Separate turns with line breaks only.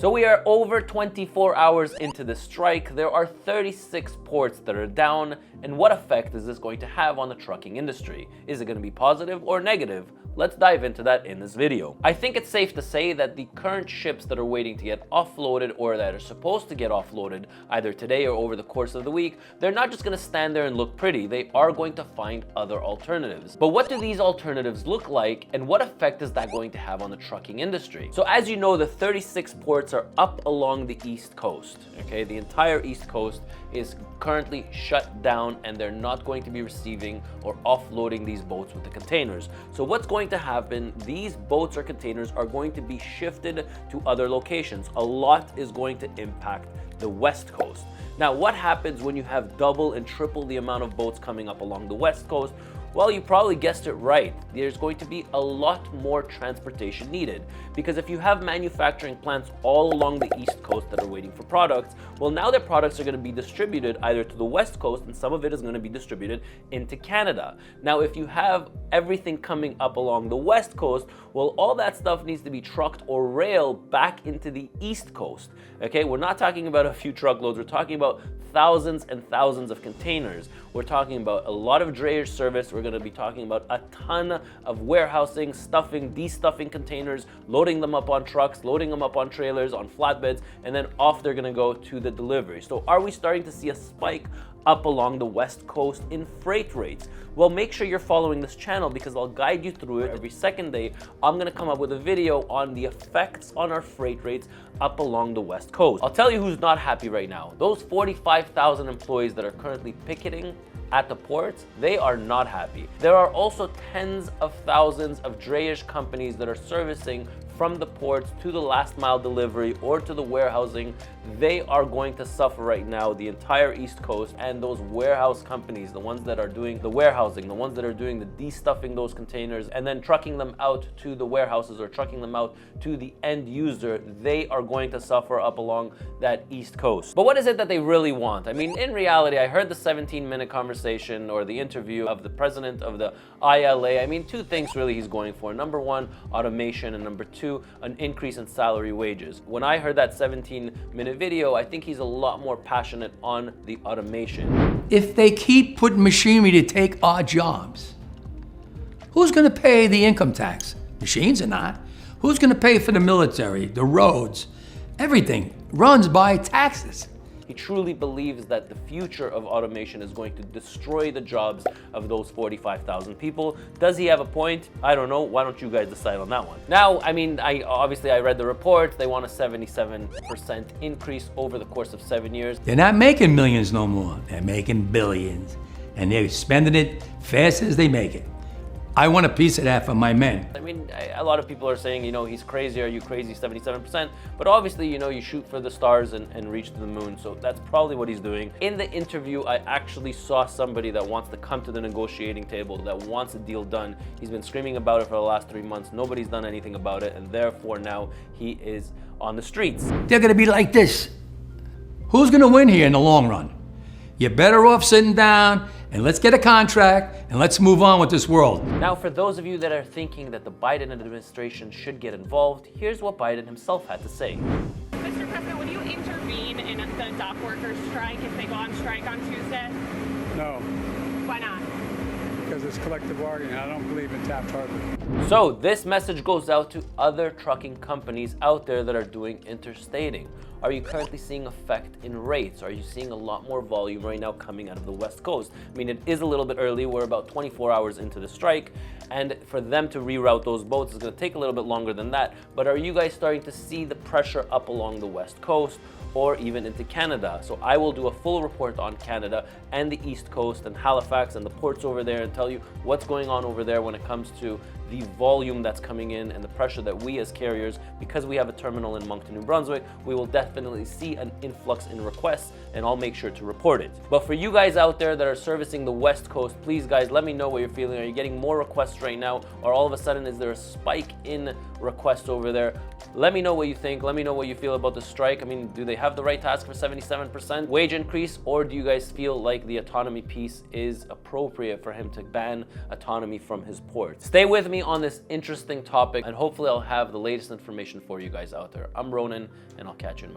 So we are over 24 hours into the strike. There are 36 ports that are down. And what effect is this going to have on the trucking industry? Is it going to be positive or negative? Let's dive into that in this video. I think it's safe to say that the current ships that are waiting to get offloaded or that are supposed to get offloaded either today or over the course of the week, they're not just going to stand there and look pretty. They are going to find other alternatives. But what do these alternatives look like, and what effect is that going to have on the trucking industry? So as you know, the 36 ports are up along the East Coast. Okay, the entire East Coast is currently shut down and they're not going to be receiving or offloading these boats with the containers. So what's going to happen, these boats or containers are going to be shifted to other locations. A lot is going to impact the West Coast. Now, what happens when you have double and triple the amount of boats coming up along the West Coast? Well, you probably guessed it right. There's going to be a lot more transportation needed, because if you have manufacturing plants all along the East Coast that are waiting for products, well, now their products are going to be distributed either to the West Coast, and some of it is going to be distributed into Canada. Now, if you have everything coming up along the West Coast, well, all that stuff needs to be trucked or railed back into the East Coast. Okay, we're not talking about a few truckloads, we're talking about thousands and thousands of containers. We're talking about a lot of drayage service. We're going to be talking about a ton of warehousing, stuffing, destuffing containers, loading them up on trucks, loading them up on trailers, on flatbeds, and then off they're going to go to the delivery. So are we starting to see a spike up along the West Coast in freight rates? Well, make sure you're following this channel because I'll guide you through it. Every second day, I'm going to come up with a video on the effects on our freight rates up along the West Coast. I'll tell you who's not happy right now. Those 45,000 employees that are currently picketing at the ports, they are not happy. There are also tens of thousands of drayage companies that are servicing from the ports to the last mile delivery or to the warehousing. They are going to suffer right now, the entire East Coast, and those warehouse companies, the ones that are doing the warehousing, the ones that are doing the destuffing those containers and then trucking them out to the warehouses or trucking them out to the end user, they are going to suffer up along that East Coast. But what is it that they really want? I mean, in reality, I heard the 17-minute conversation or the interview of the president of the ILA. I mean, two things really he's going for. Number one, automation, and number two, an increase in salary wages. When I heard that 17-minute video, I think he's a lot more passionate on the automation.
If they keep putting machinery to take our jobs, who's going to pay the income tax? Machines are not. Who's going to pay for the military, the roads? Everything runs by taxes.
He truly believes that the future of automation is going to destroy the jobs of those 45,000 people. Does he have a point? I don't know. Why don't you guys decide on that one? Now, I mean, I read the reports. They want a 77% increase over the course of 7 years.
They're not making millions no more. They're making billions. And they're spending it fast as they make it. I want a piece of that for my men.
I mean, a lot of people are saying, you know, he's crazy. Are you crazy? 77%. But obviously, you know, you shoot for the stars and reach to the moon. So that's probably what he's doing. In the interview, I actually saw somebody that wants to come to the negotiating table, that wants a deal done. He's been screaming about it for the last 3 months. Nobody's done anything about it. And therefore, now he is on the streets.
They're going to be like this. Who's going to win here in the long run? You're better off sitting down and let's get a contract and let's move on with this world.
Now, for those of you that are thinking that the Biden administration should get involved, here's what Biden himself had to say.
Mr. President, would you intervene in the dock workers' strike if they go on strike on Tuesday?
No,
Why not?
because it's collective bargaining. I don't believe in Taft Harbour.
So this message goes out to other trucking companies out there that are doing interstating. Are you currently seeing effect in rates? Are you seeing a lot more volume right now coming out of the West Coast? I mean, it is a little bit early. We're about 24 hours into the strike, and for them to reroute those boats is going to take a little bit longer than that. But are you guys starting to see the pressure up along the West Coast or even into Canada? So I will do a full report on Canada and the East Coast and Halifax and the ports over there and tell you what's going on over there when it comes to the volume that's coming in and the pressure that we as carriers, because we have a terminal in Moncton, New Brunswick, we will definitely see an influx in requests, and I'll make sure to report it. But for you guys out there that are servicing the West Coast, please guys, let me know what you're feeling. Are you getting more requests right now, or all of a sudden is there a spike in request over there. Let me know what you think. Let me know what you feel about the strike. I mean, do they have the right to ask for 77% wage increase, or do you guys feel like the autonomy piece is appropriate for him to ban autonomy from his ports? Stay with me on this interesting topic, and hopefully I'll have the latest information for you guys out there. I'm Ronan, and I'll catch you in my